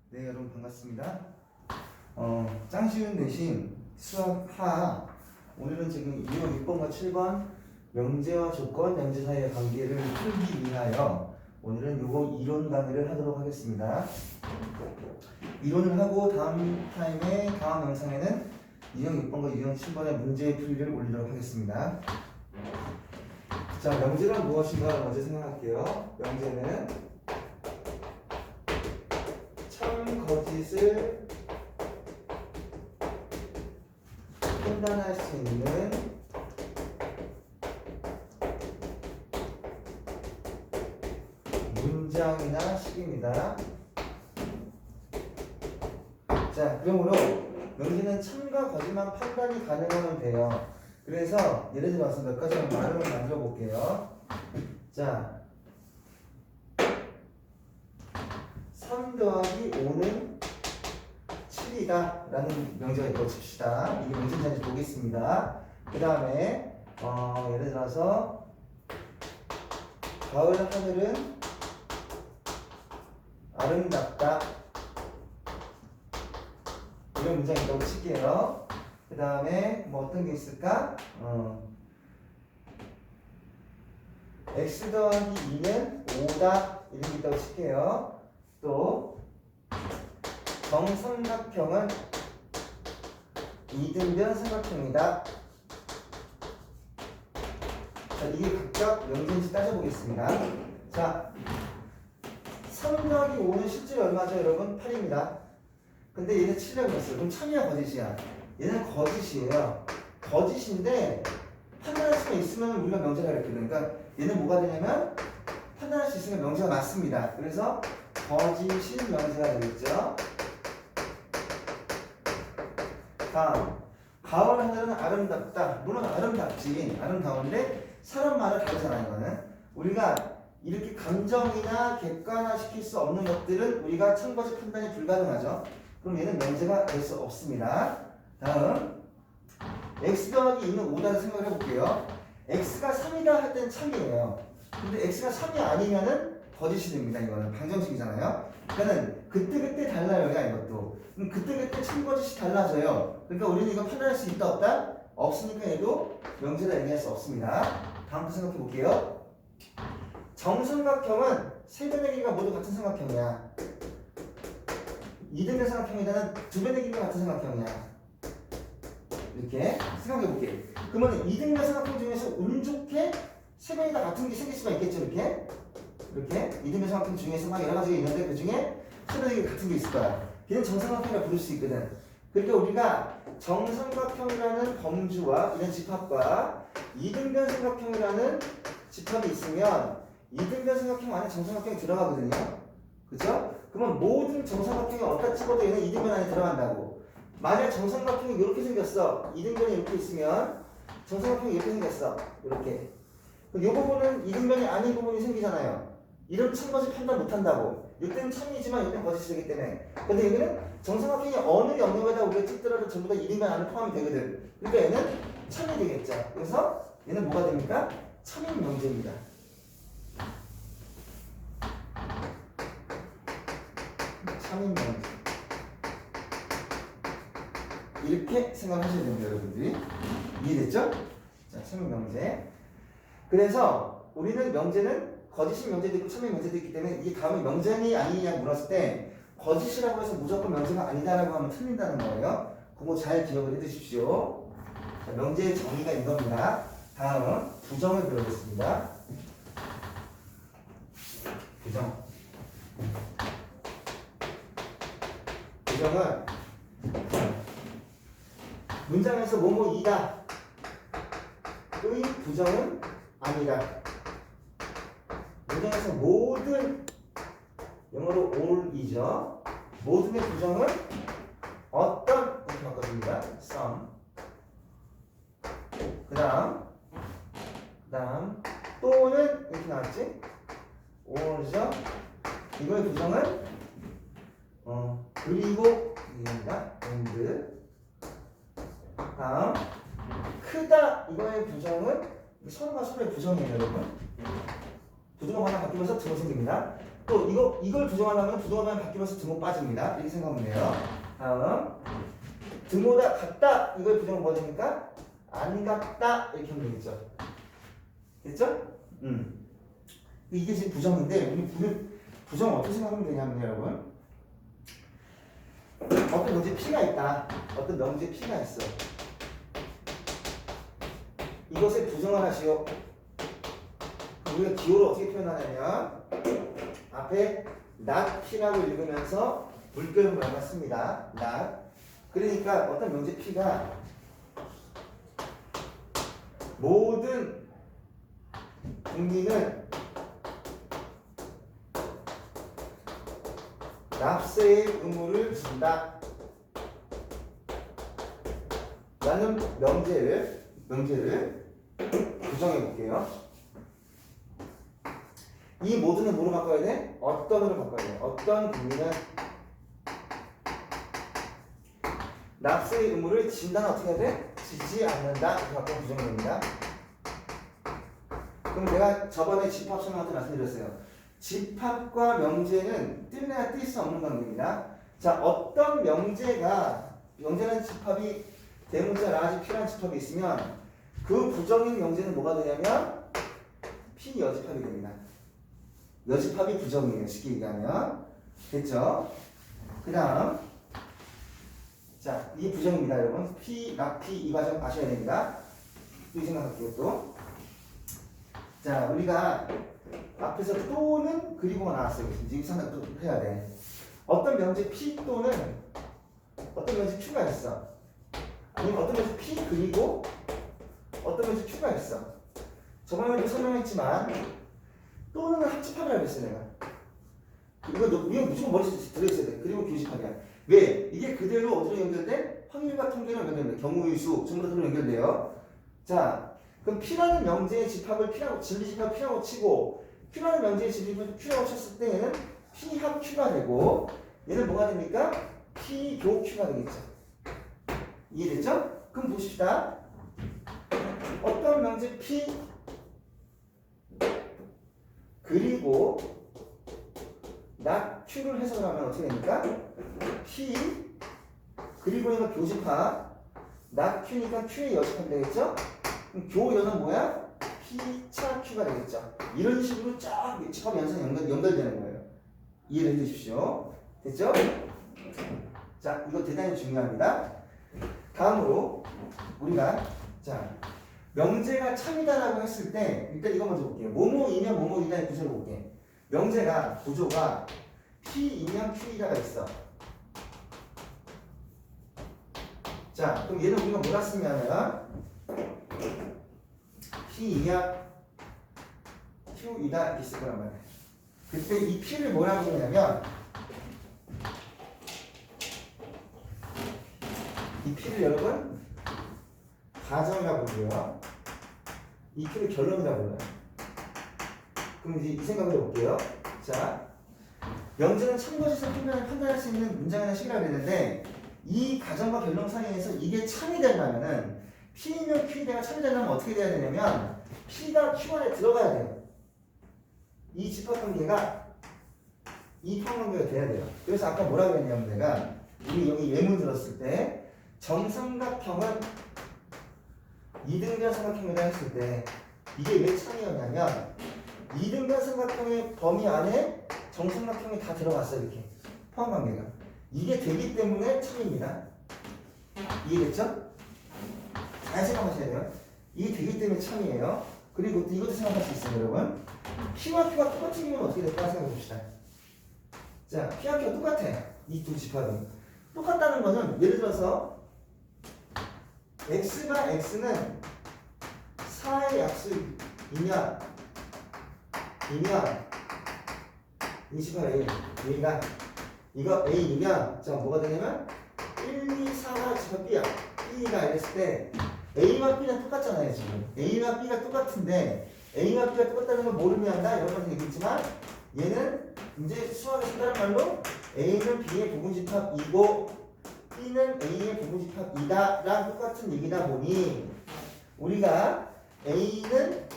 네, 여러분 반갑습니다. 짱 쉬운 내신 수학 하 오늘은 지금 2번, 6번과 7번 명제와 조건, 명제 사이의 관계를 풀기 위하여 오늘은 요거 이론 강의를 하도록 하겠습니다. 이론을 하고 다음 타임에 다음 영상에는 유형 6번과 유형 7번의 문제 풀이를 올리도록 하겠습니다. 자, 명제란 무엇인가를 먼저 생각할게요. 명제는 거짓을 판단할 수 있는 문장이나 식입니다. 자, 그러므로 명제는 참과 거짓만 판단이 가능하면 돼요. 그래서 예를 들어서 몇 가지 말을 만들어 볼게요. 자, 3 더하기 5는 7이다 라는 명제가 있다고 칩시다. 이게 명제인지 보겠습니다. 그 다음에 예를 들어서 가을 하늘은 아름답다 이런 문장이 있다고 칠게요. 그 다음에 뭐 어떤 게 있을까? x 더하기 2는 5다 이런 게 있다고 칠게요. 또 정삼각형은 이등변 삼각형이다. 자, 이게 각각 명제인지 따져보겠습니다. 자, 3 더하기 5는 실제로 얼마죠, 여러분? 8입니다. 근데 얘는 7이라고 했어요. 그럼 참이야, 거짓이야? 얘는 거짓이에요. 거짓인데 판단할 수가 있으면 우리가 명제가 이렇게 되니까 얘는 뭐가 되냐면 판단할 수 있으면 명제가 맞습니다. 그래서 거짓인 명제가 되겠죠. 다음, 가을 하늘은 아름답다. 물론 아름답지, 아름다운데 사람 말은 다르잖아. 이거는 우리가 이렇게 감정이나 객관화시킬 수 없는 것들은 우리가 참거짓 판단이 불가능하죠. 그럼 얘는 명제가 될 수 없습니다. 다음, x 더하기 2는 5다 생각을 해볼게요. x가 3이다 할 때는 참이에요. 근데 x가 3이 아니면은 거짓이 됩니다. 이거는 방정식이잖아요. 그러니까는 그때그때 달라요. 이것도. 그럼 그때그때 참거짓이 달라져요. 그러니까 우리는 이거 판단할 수 있다 없다? 없으니까 얘도 명제다 얘기할 수 없습니다. 다음부터 생각해 볼게요. 정삼각형은 세 변의 길이가 모두 같은 삼각형이야. 이등변 삼각형이라는 두 변의 길이가 같은 삼각형이야. 이렇게 생각해 볼게. 그러면 이등변 삼각형 중에서 운 좋게 세 변이 다 같은 게 생길 수가 있겠죠. 이렇게 이등변 삼각형 중에서 막 여러 가지가 있는데 그 중에 세 변의 길이 같은 게 있을 거야. 걔는 정삼각형이라 부를 수 있거든. 그러니까 우리가 정삼각형이라는 범주와 이런 집합과 이등변 삼각형이라는 집합이 있으면 이등변 삼각형 안에 정삼각형이 들어가거든요. 그죠? 그러면 모든 정삼각형이 어디다 찍어도 얘는 이등변 안에 들어간다고. 만약 정삼각형이 이렇게 생겼어. 이등변이 이렇게 있으면 정삼각형이 이렇게 생겼어. 이렇게. 이 부분은 이등변이 아닌 부분이 생기잖아요. 이런 참거짓 판단 못한다고. 이때는 참이지만 이때는 거짓이 되기 때문에. 근데 여기는 정삼각형이 어느 영역에다 우리가 찍더라도 전부 다 이등변 안에 포함이 되거든. 그러니까 얘는 참이 되겠죠. 그래서 얘는 뭐가 됩니까? 참인 명제입니다. 참인 명제. 이렇게 생각하셔야 됩니다, 여러분들이. 이해됐죠? 자, 참인 명제. 그래서 우리는 명제는 거짓인 명제도 있고 참인 명제도 있기 때문에 이게 다음에 명제니 아니냐 물었을 때 거짓이라고 해서 무조건 명제가 아니다라고 하면 틀린다는 거예요. 그거 잘 기억을 해 두십시오. 자, 명제의 정의가 이겁니다. 다음은 부정을 배우겠습니다. 부정. 부정은 문장에서 뭐뭐이다 의 부정은 아니다. 문장에서 모든 영어로 all이죠. 모든의 부정은 어떤 이렇게 바꿔줍니다. some. 그 다음 또는 이렇게 나왔지. or죠. 이거의 부정은 그리고 이겁니다. and. 다음 크다 이거의 부정은 서로가 서로의 부정이에요, 여러분. 부정어 하나 바뀌면서 드로 생깁니다. 또 이걸 부정하려면 부동하면 바뀌면서 등호 빠집니다. 이렇게 생각하면 돼요. 다음 등호다 같다 이걸 부정을 뭐 됩니까? 안 같다 이렇게 하면 되겠죠. 됐죠? 이게 지금 부정인데 우리 부정을 어떻게 생각하면 되냐면 여러분 어떤 명제 P가 있다. 어떤 명제 P가 있어. 이것을 부정을 하시오. 우리가 기호를 어떻게 표현하냐면 앞에 not P라고 읽으면서 물결을 씁니다. not. 그러니까 어떤 명제 P가 모든 국민은 납세의 의무를 진다. 라는 명제를 부정해 볼게요. 이 모든을 뭐로 바꿔야 돼? 어떤으로 바꿔야 돼? 어떤 국민은 납세의 의무를 진다는 어떻게 해야 돼? 지지 않는다. 이렇게 바꾸면 부정이 됩니다. 그럼 내가 저번에 집합 설명할 때 말씀드렸어요. 집합과 명제는 뗄래야 뗄 수 없는 관계입니다. 자, 어떤 명제는 집합이 대문자 라지 P라는 집합이 있으면 그 부정인 명제는 뭐가 되냐면 P 여집합이 됩니다. 여집합이 부정이에요. 쉽게 얘기하면. 됐죠? 그 다음 자, 이게 부정입니다. 여러분. P, not P 이 과정 아셔야 됩니다. 이 생각할게요 또. 자, 우리가 앞에서 또는 그리고가 나왔어요. 지금 생각 또 해야 돼. 어떤 명제 P 또는 어떤 명제 Q가 있어. 아니면 어떤 명제 P 그리고 어떤 명제 Q가 있어. 저번에도 설명했지만 또는 합집합이라고 했어요 내가. 이거 무조건 머릿속에 들어있어야 돼. 그리고 교집합이야. 왜? 이게 그대로 어디로 연결돼? 확률과 통계로 연결됩니다. 경우의 수 전부 다 그대로 연결돼요. 자, 그럼 P라는 명제의 집합을 진리집합 P라고 치고 Q라는 명제의 집합을 Q라고 쳤을 때 얘는 P 합 Q가 되고 얘는 뭐가 됩니까? P 교 Q가 되겠죠. 이해됐죠? 그럼 보십시다. 어떤 명제 P 그리고 not Q를 해석하면 어떻게 됩니까? P 그리고 얘가 교집합 not Q니까 Q의 여집합이 되겠죠? 그럼 교여는 뭐야? P 차 Q가 되겠죠. 이런 식으로 쫙 집합 연산이 연결되는 거예요. 이해를 해주십시오. 됐죠? 자, 이거 대단히 중요합니다. 다음으로 우리가 자 명제가 참이다라고 했을 때 일단 이거 먼저 볼게요. 뭐뭐이면 뭐뭐이다의 구조를 볼게. 명제가 구조가 P이면 Q이다가 있어. 자, 그럼 얘는 우리가 뭐라 쓰냐면 P이면 Q이다 있을 거란 말이야. 그때 이 P를 뭐라고 하냐면 이 P를 여러분 가정이라고 부르고요. 이 P를 결론이라고 불러요. 그럼 이제 이 생각을 해볼게요. 자, 명제는 참고해서 판단할 수 있는 문장이나 식이라고 했는데 이 가정과 결론 사이에서 이게 참이 되려면은 P면 Q대가 참이 되려면 어떻게 돼야 되냐면 P가 Q 안에 들어가야 돼요. 이 집합관계가 이 평관계가 돼야 돼요. 그래서 아까 뭐라고 했냐면 내가 우리 여기 예문 들었을 때 정삼각형은 이등변 삼각형이라 했을 때 이게 왜 참이었냐면 이등변 삼각형의 범위 안에 정삼각형이 다 들어갔어요. 이렇게 포함관계가 이게 되기 때문에 참입니다. 이해됐죠? 잘 생각하셔야 돼요. 이게 되기 때문에 참이에요. 그리고 또 이것도 생각할 수 있어요. 여러분 P와 Q가 똑같은 경우는 어떻게 될까 생각해 봅시다. 자, P와 Q가 똑같아. 이 두 집합이 똑같다는 것은 예를 들어서 X가 X는 4의 약수이면 이 집합 A가 이거 A이면 자 뭐가 되냐면 1, 2, 4가 집합 B야. B가 이랬을 때 A와 B는 똑같잖아요. 지금 A와 B가 똑같은데 A와 B가 똑같다는 걸 모르면 한다. 여러 번 얘기했지만 얘는 이제 수학에서 다른 말로 A는 B의 부분집합이고 B는 A의 부분집합이다 랑 똑같은 얘기다 보니 우리가 A는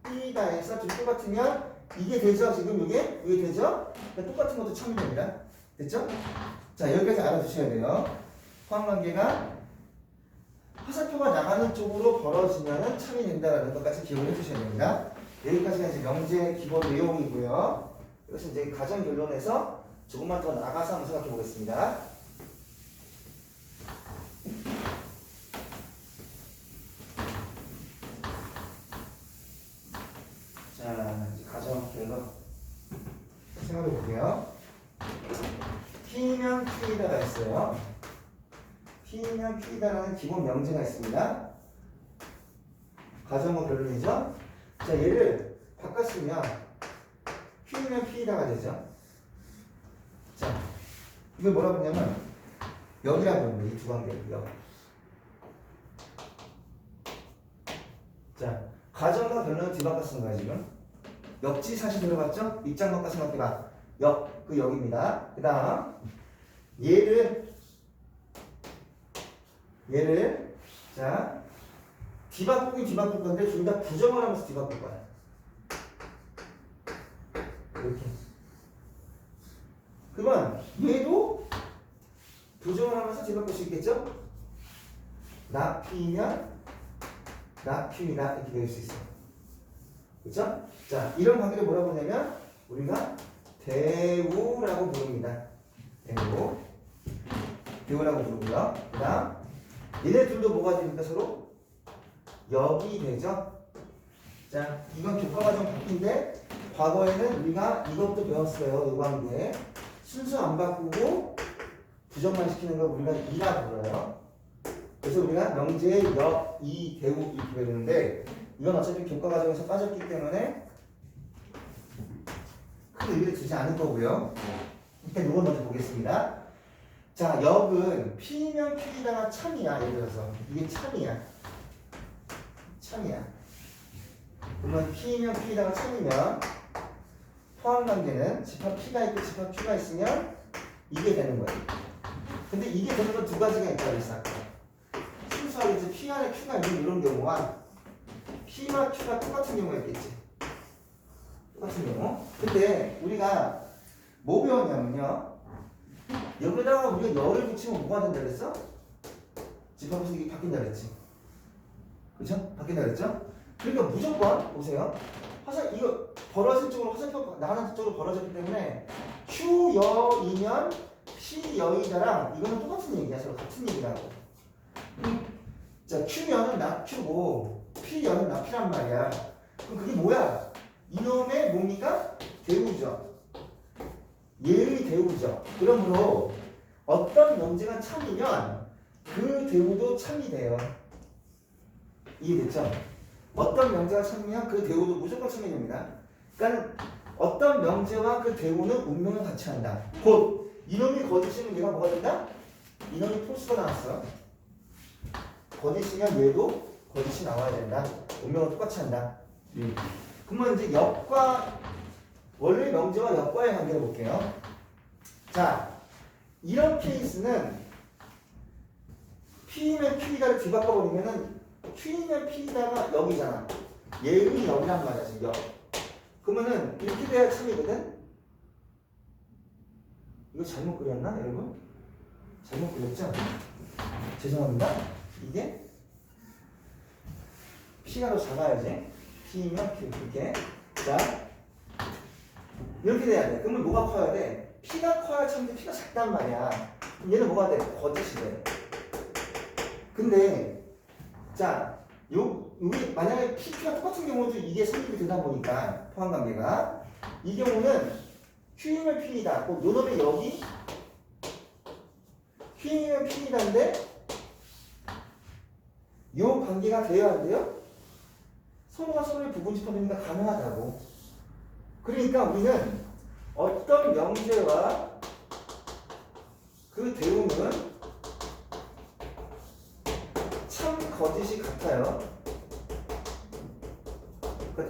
B다 해서 좀 똑같으면 이게 되죠? 지금 이게 되죠? 그러니까 똑같은 것도 참이 됩니다. 됐죠? 자, 여기까지 알아두셔야 돼요. 포함관계가 화살표가 나가는 쪽으로 벌어지면 참이 된다라는 것까지 기억을 해주셔야 됩니다. 여기까지가 이제 명제 기본 내용이고요. 이것은 이제 가정 결론에서 조금만 더 나가서 한번 생각해 보겠습니다. 자, 이제 가정 결론 생각해 볼게요. P면 Q이다가 있어요. P면 Q이다라는 기본 명제가 있습니다. 가정과 결론이죠. 자, 얘를 바꿨으면 Q면 P이다가 되죠. 자, 이걸 뭐라고 하냐면 역이라고 합니다. 이 두 관계를 역. 자, 가정과 결론을 뒤바꿔 쓴 거야 지금. 역지사실 들어봤죠? 입장 바꿔 생각해봐. 역, 그 역입니다. 그 다음 얘를 자 뒤바꾸긴 뒤바꿀 건데 둘 다 부정을 하면서 뒤바꿀 거야. 이렇게. 그러면 얘도 부정을 하면서 뒤바꿀 수 있겠죠? 나 P면 나 Q이다 이렇게 될 수 있어. 그렇죠? 자, 이런 관계를 뭐라고 하냐면 우리가 대우라고 부릅니다. 대우라고 부르고요. 그 다음 얘네 둘도 뭐가 됩니까? 서로 역이 되죠. 자, 이건 교과과정 바뀐데 과거에는 우리가 이것도 배웠어요. 이 관계 순서 안 바꾸고 부정만 시키는 걸 우리가 이라 불러요. 그래서 우리가 명제, 역, 이, 대우 이렇게 배우는데 이건 어차피 교과과정에서 빠졌기 때문에 큰 의미를 두지 않을 거고요. 일단 이건 먼저 보겠습니다. 자, 역은 P면 Q이다가 참이야. 예를 들어서 이게 참이야. 그러면 P면 Q이다가 참이면 포함관계는 집합 P가 있고 집합 Q가 있으면 이게 되는 거예요. 근데 이게 되는 건 두 가지가 있다고 했어. 순수하게 이제 P 안에 Q가 있는 이런 경우와 P와 Q가 똑같은 경우가 있겠지. 똑같은 경우. 근데 우리가 뭐 배웠냐면요. 여기다가 우리가 열을 붙이면 뭐가 된다 그랬어? 집합에서 이게 바뀐다 그랬지. 그렇죠? 바뀐다 그랬죠? 그러니까 무조건 보세요. 화살 이거 벌어진 쪽으로 화살표 나가는 쪽으로 벌어졌기 때문에 Q여이면 P여이다랑 이거는 똑같은 얘기야. 서로 같은 얘기라고. 자, Q여는 나 Q고 P여는 나 P란 말이야. 그럼 그게 뭐야? 이놈의 뭡니까? 대우죠. 얘의 대우죠. 그러므로 어떤 명제가 참이면 그 대우도 참이 돼요. 이해됐죠? 어떤 명제가 참이면 그 대우도 무조건 참이 됩니다. 그러니까 어떤 명제와 그 대우는 운명을 같이 한다. 곧 이놈이 거짓이면 얘가 뭐가 된다? 이놈이 폴스가 나왔어. 거짓이면 얘도 거짓이 나와야 된다. 운명을 똑같이 한다. 그러면 이제 역과 원래 명제와 역과의 관계를 볼게요. 자, 이런 케이스는 P면 Q이다를 뒤바꿔버리면은 Q면 P이다가 역이잖아. 얘의 역이란 말이야 지금 역. 그러면은 이렇게 돼야 참이거든. 이거 잘못 그렸나 여러분? 잘못 그렸죠? 죄송합니다. 이게 P가 더 작아야지. P면 Q 이렇게. 자, 이렇게 돼야 돼. 그러면 뭐가 커야 돼? P가 커야 참인데 P가 작단 말이야. 그럼 얘는 뭐가 돼? 거짓이 돼. 근데 자, 여기 만약에 P가 똑같은 경우도 이게 성립이 되다 보니까 포함관계가 이 경우는 Q이면 P이다. 꼭 요놈의 여기 Q이면 P이다인데 요 관계가 돼야 안 돼요? 서로가 서로의 부분 집합이니까 가능하다고. 그러니까 우리는 어떤 명제와 그 대우는 참 거짓이 같아요.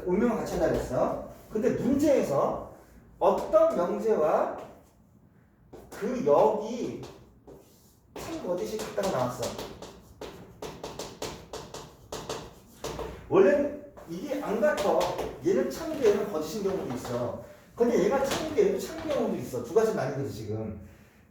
운명을 같이 한다 그랬어. 근데 문제에서 어떤 명제와 그 역이 참 거짓이 같다고 나왔어. 원래는 이게 안 같아. 얘는 참인데 얘는 거짓인 경우도 있어. 근데 얘가 참인데 얘도 참인 경우도 있어. 두 가지 나뉘거든 지금.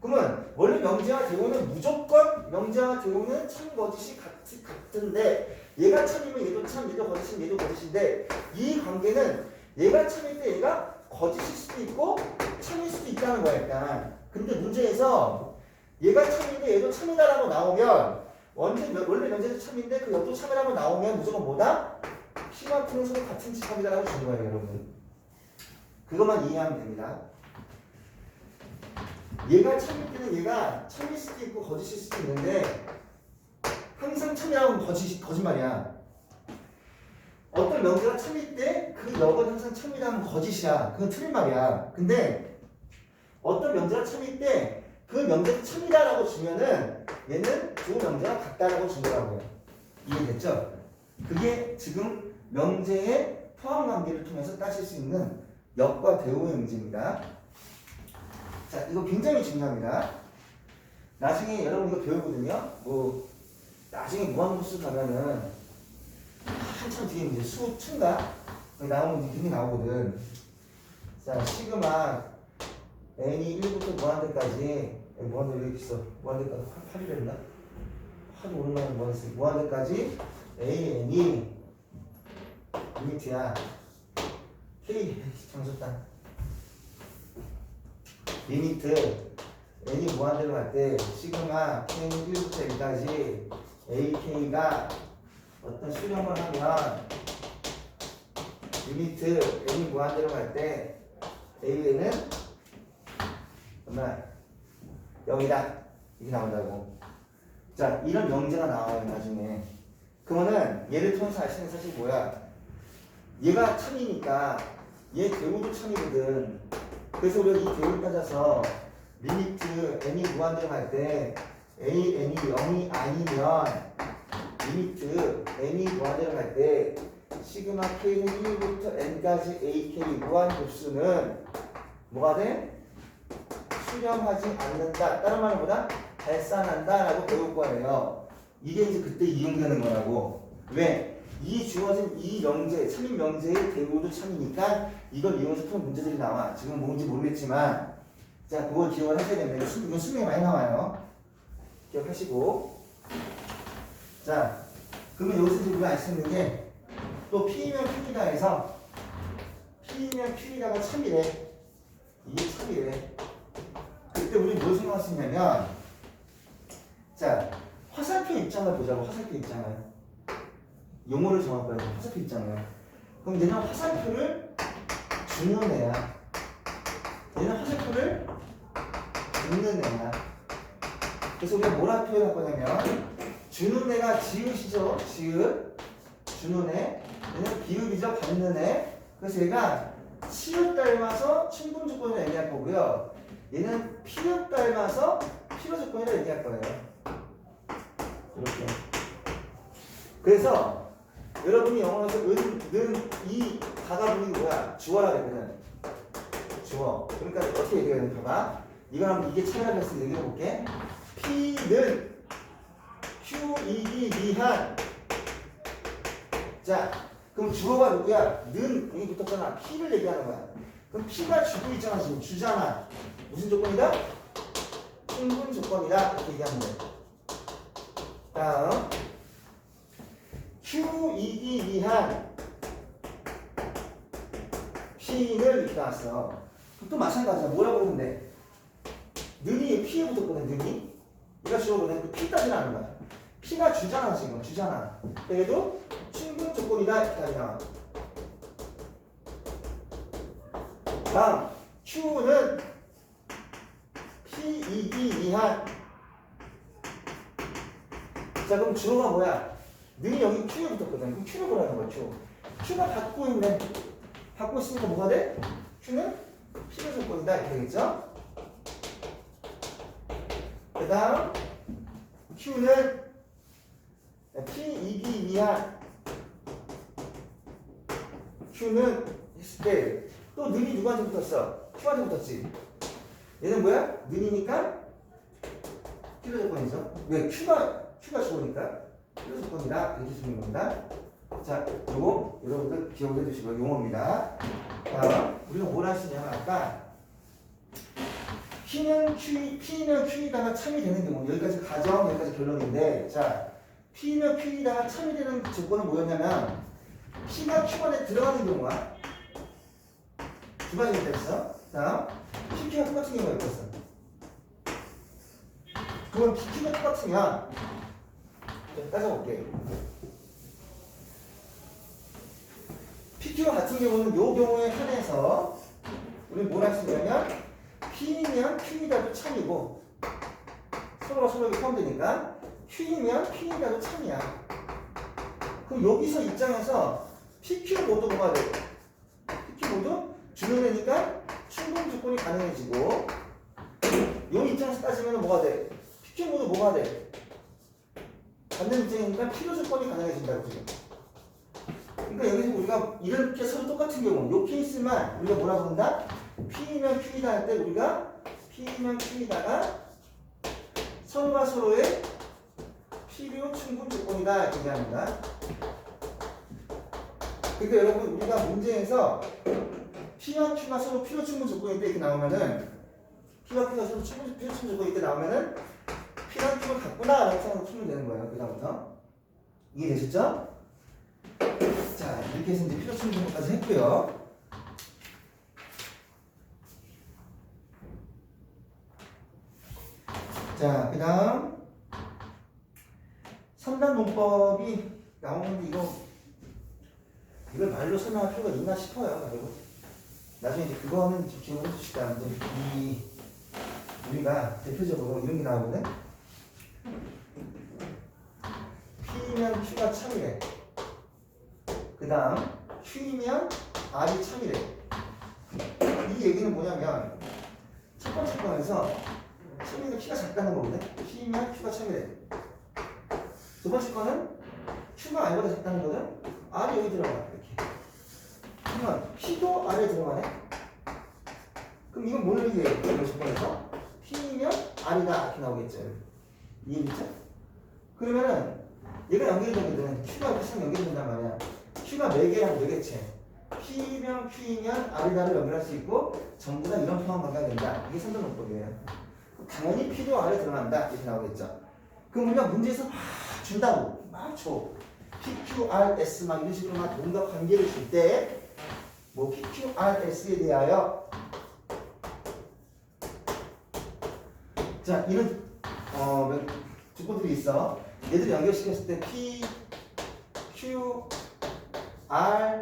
그러면 원래 명제와 대오는 무조건 명제와 대오는 참 거짓이 같은데 얘가 참이면 얘도 참, 얘도 거짓이면 얘도 거짓인데 이 관계는 얘가 참일 때 얘가 거짓일 수도 있고 참일 수도 있다는 거야 일단. 근데 문제에서 얘가 참인데 얘도 참이다라고 나오면 원래 명제도 참인데 그 옆도 참이라고 나오면 무조건 뭐다? P와 Q는 서로 같은 집합이다라고 주는 거예요 여러분. 그것만 이해하면 됩니다. 얘가 참일 때는 얘가 참일 수도 있고 거짓일 수도 있는데 항상 참이라고 하면 거짓말이야. 어떤 명제가 참일 때 그 역은 항상 참이라면 거짓이야. 그건 틀린 말이야. 근데 어떤 명제가 참일 때 그 명제도 참이다라고 주면은 얘는 두 명제가 같다라고 준 거라고요. 이해됐죠? 그게 지금 명제의 포함 관계를 통해서 따질 수 있는 역과 대오의 문제입니다. 자, 이거 굉장히 중요합니다. 나중에 여러분 이거 배우거든요. 뭐 나중에 무한급수 가면은 한참 뒤에 이제 수 2인가? 거기 나오면 이제 굉장히 나오거든. 자, 시그마 n이 1부터 무한대까지 무한대 왜 이렇게 있어? 무한대까지 8이랬나? 하도 오랜만에 무한대까지 a n이 리미트야. k 장수다. 리미트 n이 무한대로 갈 때 시그마 k는 1부터 1까지 ak가 어떤 수렴을 하면 리미트 n이 무한대로 갈 때 a는 얼마? 0이다 이렇게 나온다고. 자, 이런 명제가 나와요 나중에. 그러면은 얘를 통해서 알 수 있는 사실이 뭐야? 얘가 참이니까 얘 대우도 참이거든. 그래서 우리가 이 대우를 따져서 리미트 n이 무한대로 갈 때 a n이 0이 아니면 리미트 n이 무한대로 갈 때 시그마 k는 1부터 n까지 ak 무한급수는 뭐가 돼? 수렴하지 않는다. 다른 말은 뭐다? 발산한다 라고 배울 거예요. 이게 이제 그때 이용되는 거라고. 왜? 이 주어진 이 명제, 참인 명제의 대우도 참이니까 이걸 이용해서 푸는 문제들이 나와. 지금 뭔지 모르겠지만 자, 그걸 기억을 하셔야 됩니다. 이건 수능에 많이 나와요. 기억하시고. 자, 그러면 여기서 이제 우리가 알 수 있는 게 또 P면 Q이다 해서 P면 Q이다가 참이래. 이게 참이래. 그때 우리 뭘 생각할 수 있냐면 자, 화살표 입장을 보자고. 화살표 입장을 용어를 정할 거예요. 화살표 입장을. 그럼 얘는 화살표를 주는 애야. 얘는 화살표를 줍는 애야. 그래서 우리가 뭐라 표현할 거냐면 주는 애가 지읒이죠. 지읒. 주는 애. 얘는 비읍이죠. 받는 애. 그래서 얘가 치읒 닮아서 충분 조건을 얘기할 거고요. 얘는 피읍 닮아서 필요 조건이라 얘기할 거예요. 이렇게. 그래서 여러분이 영어에서 은, 는, 이 다가 분이 뭐야? 주어라 그랬거든. 주어. 그러니까 어떻게 얘기해야 되나 봐봐. 이거 한번 이게 차이라고 했으면 얘기해 볼게. P는 Q이기 위한. 자, 그럼 주어가 누구야? 는 여기 붙었잖아. P를 얘기하는 거야. 그럼 P가 주고 있잖아. 지금 주잖아. 무슨 조건이다? 충분 조건이다. 이렇게 얘기하면 돼. 다음 Q이기 위한 P는 이렇게 나왔어. 또 마찬가지야. 뭐라고 보면 돼? 는이 P에 붙었거든. 는이 얘가 주어거든. 그 P 따지는 않는 거야. P가 주잖아. 지금 주잖아. 그래도 충분 조건이다. 이렇게 나와. 다음 Q는 P이기 위한. 자, 그럼 주어가 뭐야? 능이 여기 Q에 붙었거든. 그럼 Q를 보라는 거야. Q. Q가 받고 있네. 받고 있으니까 뭐가 돼? Q는 필요 조건이다. 이렇게 되겠죠? 그 다음 Q는 P이기 위한. Q는 했을 때 또 능이 누구한테 붙었어? Q한테 붙었지. 얘는 뭐야? 능이니까 필요 조건이죠. 왜? Q가 주어니까 필요 조건이다. 이렇게 주는 겁니다. 자, 요거 여러분들 기억해 두시고 용어입니다. 자, 우리가 뭘 할 수 있냐면 아까 P는 Q이다가 참이 되는 경우 여기까지 가정, 여기까지 결론인데 자, P는 Q이다가 참이 되는 조건은 뭐였냐면 P가 Q 안에 들어가는 경우가 두 가지가 있어. 다음 PQ가 똑같은 경우가 있었어. 그럼 PQ가 똑같으면 따져볼게요. PQ가 같은 경우는 이 경우에 한해서 우리 뭘 할 수 있냐면 P면 Q이다도 참이고 서로가 서로에게 포함되니까 Q이면 Q이다도 참이야. 그럼 여기서 입장에서 PQ 모두 뭐가 돼? PQ 모두 주는 애니까 충분 조건이 가능해지고 이 입장에서 따지면 뭐가 돼? PQ 모두 뭐가 돼? 받는 입장이니까 필요 조건이 가능해진다고 지금. 그러니까 여기서 우리가 이렇게 서로 똑같은 경우 이 케이스만 우리가 뭐라고 부른다? P면 Q이다 할 때 우리가 P면 Q이다가 서로가 서로의 필요 충분 조건이다 얘기합니다. 그러니까 여러분 우리가 문제에서 P와 Q가 서로 필요 충분 조건일 때 이렇게 나오면은 P와 Q가 서로 필요 충분 조건일 때 나오면은 P랑 Q가 같구나 라고 생각하고 풀면 되는 거예요. 그 다음부터 이해되셨죠? 자 이렇게 해서 이제 필요 충분 조건까지 했고요. 자, 그 다음 3단 문법이 나오는데 이걸 말로 설명할 필요가 있나 싶어요. 그리고 나중에 이제 그거는 좀 기억해 주시다. 이제 우리가 대표적으로 이런 게 나오거든. P면 Q가 참이래. 그 다음 Q이면 R이 참이래. 이 얘기는 뭐냐면 첫 번째 건에서 참이면 Q가 작다는 거거든. P면 Q가 참이래. 두 번째 거는 Q가 R보다 작다는 거는 R이 여기 들어가. 이렇게. 그러면 P도 R에 들어가네. 그럼 이건 뭘 얘기해요? 이거 조건에서 P면 R이다 이렇게 나오겠죠. 이해됐죠? 그러면은 얘가 연결되거든. Q가 이렇게 참 연결된단 말이야. Q가 4개랑 4개체. P면 Q이면 R이다를 연결할 수 있고 전부 다 이런 포함 관계가 된다. 이게 3단 문법이에요. 당연히 P도 R에 들어간다 이렇게 나오겠죠. 그럼 우리가 문제에서 막 준다고 막 줘. PQRS 막 이런 식으로 막 뭔가 관계를 줄 때 뭐 PQRS에 대하여 자 이런 조건들이 있어. 얘들 연결시켰을 때 P, Q, R,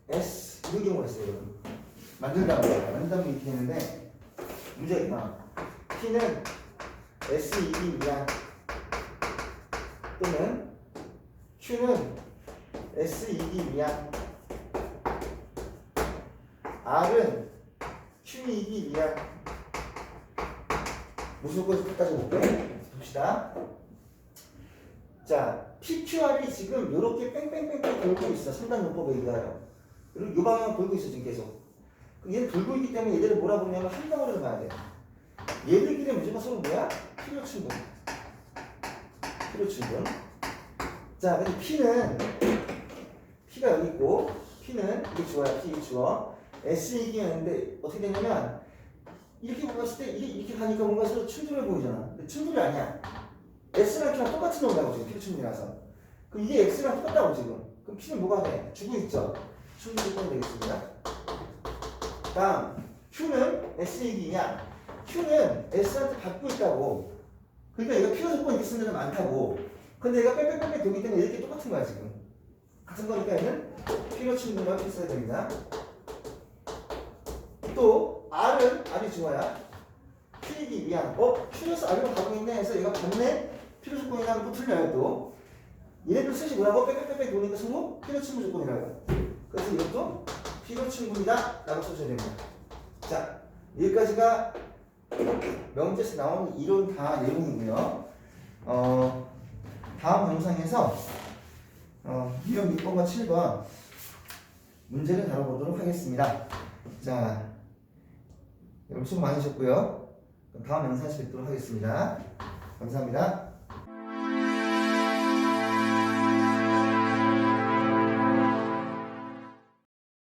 S 이런 경우가 있어요. 여러분. 만든다면 이렇게 했는데 문제가 있나? P는 SED 미안 또는 Q는 SED 미안 R은 QED 미안 무슨 것까지 볼게? 봅시다. 자, PQR이 지금 이렇게 뺑뺑뺑뺑 돌고 있어. 3단 문법에 의하여. 그리고 이 방향 돌고 있어 지금 계속. 얘는 돌고 있기 때문에 얘들을 뭐라 부르냐면 한 덩어리로 봐야 돼. 얘들끼리 무조건 서로 뭐야? 필요 충분. 필요 충분. 자, 근데 P가 여기 있고, P는 이게 주어야, P 주어. S 얘기했는데 어떻게 되냐면 이렇게 봤을 때 이렇게 가니까 뭔가 서로 충돌해 보이잖아. 근데 충돌이 아니야. S랑 Q랑 똑같은 놈이라고 지금 필요 충분이라서. 그럼 이게 X랑 똑같다고 지금. 그럼 P는 뭐가 돼? 주고 있죠. 충분 조건이 되겠습니다. 다음 Q는 S 얘기냐? Q는 S한테 받고 있다고. 그러니까 얘가 필요 조건이 있는 데는 많다고. 근데 얘가 빽빽빽빽 돌기 때문에 이렇게 똑같은 거야 지금. 같은 거니까 얘는 필요 충분을 있어야 됩니다. 또 R이 주어야. Q이기 위한. Q에서 R로 가고 있네 해서 얘가 받네. 필요 조건이라고 또 틀려요 또. 얘네들 셋이 뭐라고 빽빽빽빽 도니까 서로 필요 충분 조건이라고. 그래서 이것도 필요 충분이다 라고 써줘야 됩니다. 자, 여기까지가 명제에서 나온 이론 다 내용이고요. 다음 영상에서 2번 6번과 7번 문제를 다뤄보도록 하겠습니다. 자, 여러분 수고 많으셨고요. 다음 영상에서 뵙도록 하겠습니다. 감사합니다.